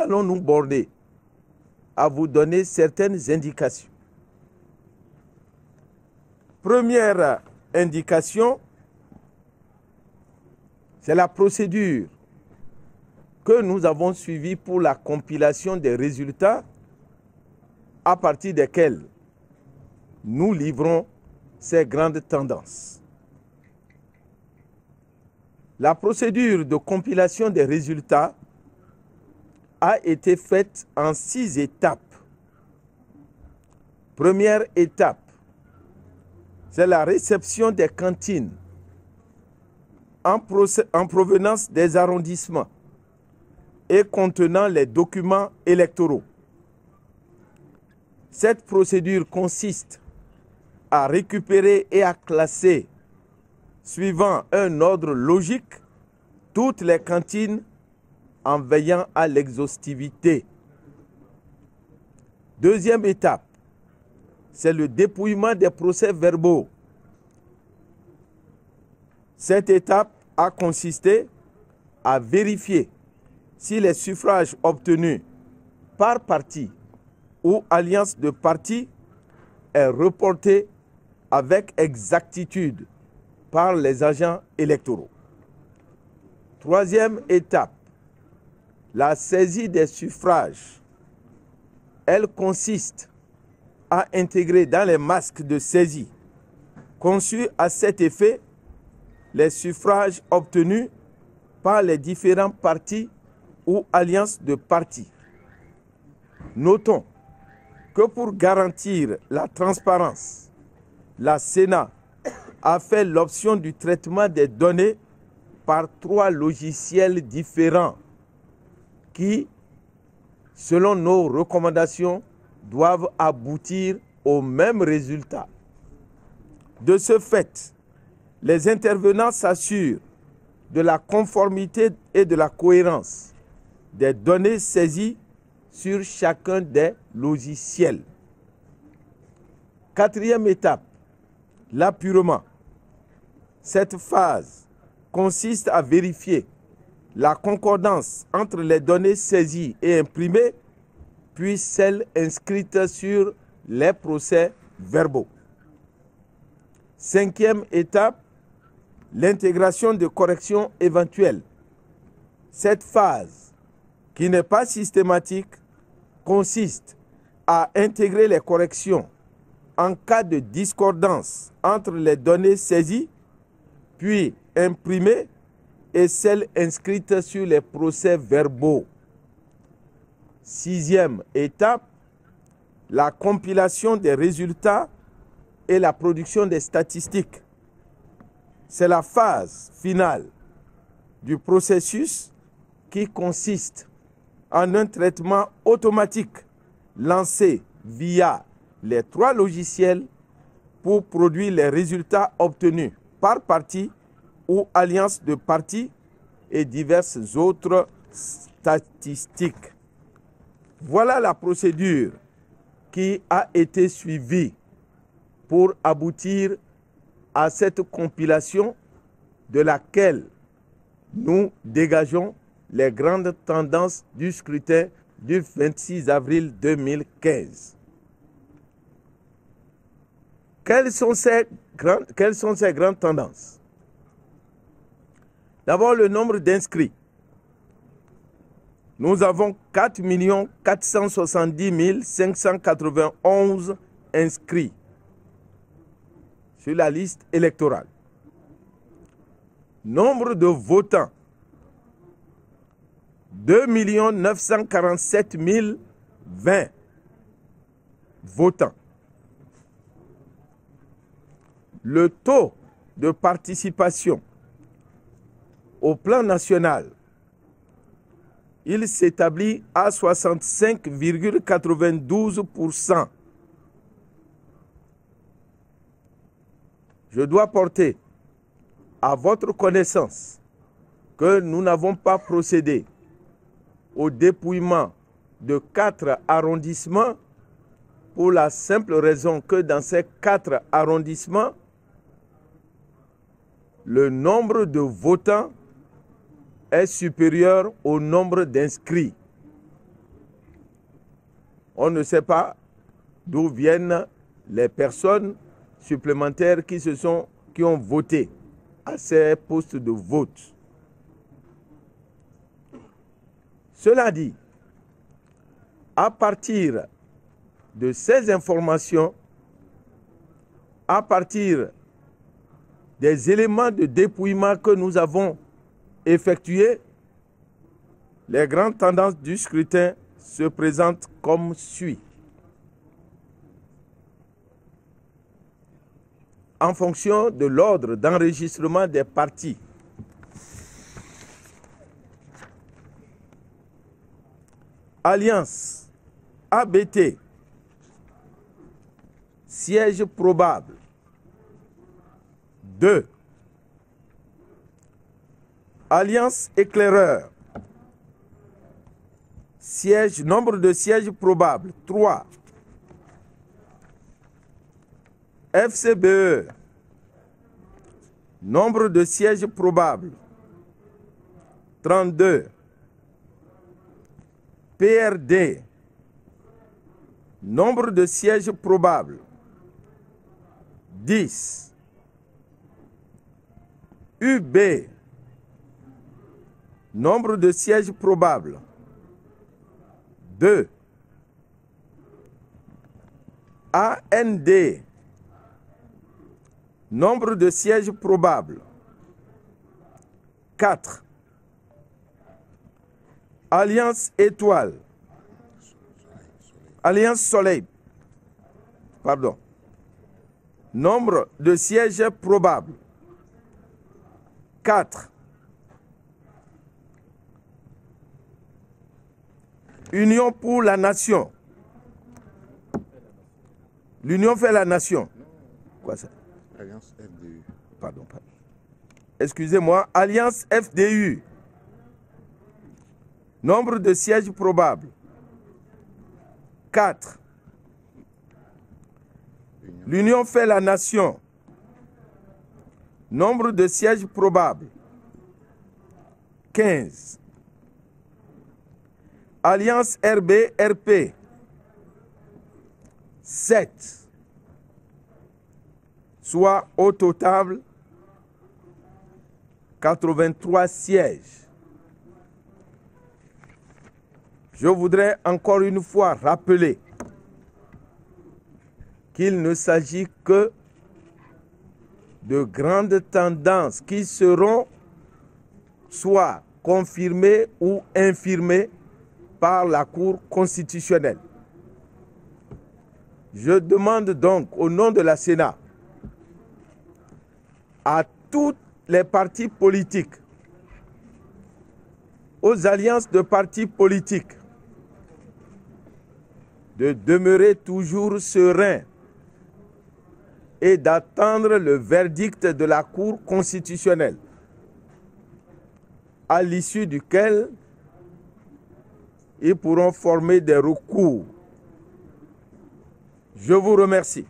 allons nous borner à vous donner certaines indications. Première indication, c'est la procédure que nous avons suivie pour la compilation des résultats à partir desquels nous livrons ces grandes tendances. La procédure de compilation des résultats a été faite en 6 étapes. Première étape, c'est la réception des cantines en provenance des arrondissements et contenant les documents électoraux. Cette procédure consiste à récupérer et à classer, suivant un ordre logique, toutes les cantines en veillant à l'exhaustivité. Deuxième étape, c'est le dépouillement des procès-verbaux. Cette étape a consisté à vérifier si les suffrages obtenus par parti ou alliance de partis est reporté avec exactitude par les agents électoraux. Troisième étape, la saisie des suffrages. Elle consiste à intégrer dans les masques de saisie conçus à cet effet les suffrages obtenus par les différents partis ou alliances de partis. Notons que pour garantir la transparence, la Sénat a fait l'option du traitement des données par 3 logiciels différents qui, selon nos recommandations, doivent aboutir au même résultat. De ce fait, les intervenants s'assurent de la conformité et de la cohérence des données saisies sur chacun des logiciels. Quatrième étape, l'appurement. Cette phase consiste à vérifier la concordance entre les données saisies et imprimées, puis celles inscrites sur les procès-verbaux. Cinquième étape, l'intégration de corrections éventuelles. Cette phase, qui n'est pas systématique, consiste à intégrer les corrections en cas de discordance entre les données saisies, puis imprimées, et celles inscrites sur les procès-verbaux. Sixième étape, la compilation des résultats et la production des statistiques. C'est la phase finale du processus qui consiste en un traitement automatique lancé via les 3 logiciels pour produire les résultats obtenus par parti ou alliance de partis et diverses autres statistiques. Voilà la procédure qui a été suivie pour aboutir à cette compilation de laquelle nous dégageons les grandes tendances du scrutin du 26 avril 2015. Quelles sont ces grandes tendances? D'abord, le nombre d'inscrits. Nous avons 4 470 591 inscrits sur la liste électorale. Nombre de votants, 2 947 020 votants. Le taux de participation au plan national, il s'établit à 65,92%. Je dois porter à votre connaissance que nous n'avons pas procédé au dépouillement de 4 arrondissements pour la simple raison que dans ces 4 arrondissements, le nombre de votants est supérieur au nombre d'inscrits. On ne sait pas d'où viennent les personnes supplémentaires qui ont voté à ces postes de vote. Cela dit, à partir de ces informations, à partir des éléments de dépouillement que nous avons effectués, les grandes tendances du scrutin se présentent comme suit. En fonction de l'ordre d'enregistrement des partis, Alliance ABT, siège probable 2. Alliance Éclaireur, nombre de sièges probables 3. FCBE, nombre de sièges probables 32. PRD, nombre de sièges probables 10. UB, nombre de sièges probables 2. AND, nombre de sièges probables 4. Alliance Étoile, Alliance Soleil, pardon. Nombre de sièges probables 4. Union pour la Nation. L'Union fait la Nation. Quoi ça? Alliance FDU. Pardon. Excusez-moi. Alliance FDU. Nombre de sièges probables 4. L'Union fait la Nation. Nombre de sièges probables 15. Alliance RB-RP 7. Soit au total 83 sièges. Je voudrais encore une fois rappeler qu'il ne s'agit que de grandes tendances qui seront soit confirmées ou infirmées par la Cour constitutionnelle. Je demande donc au nom de la Sénat à tous les partis politiques, aux alliances de partis politiques, de demeurer toujours sereins et d'attendre le verdict de la Cour constitutionnelle, à l'issue duquel ils pourront former des recours. Je vous remercie.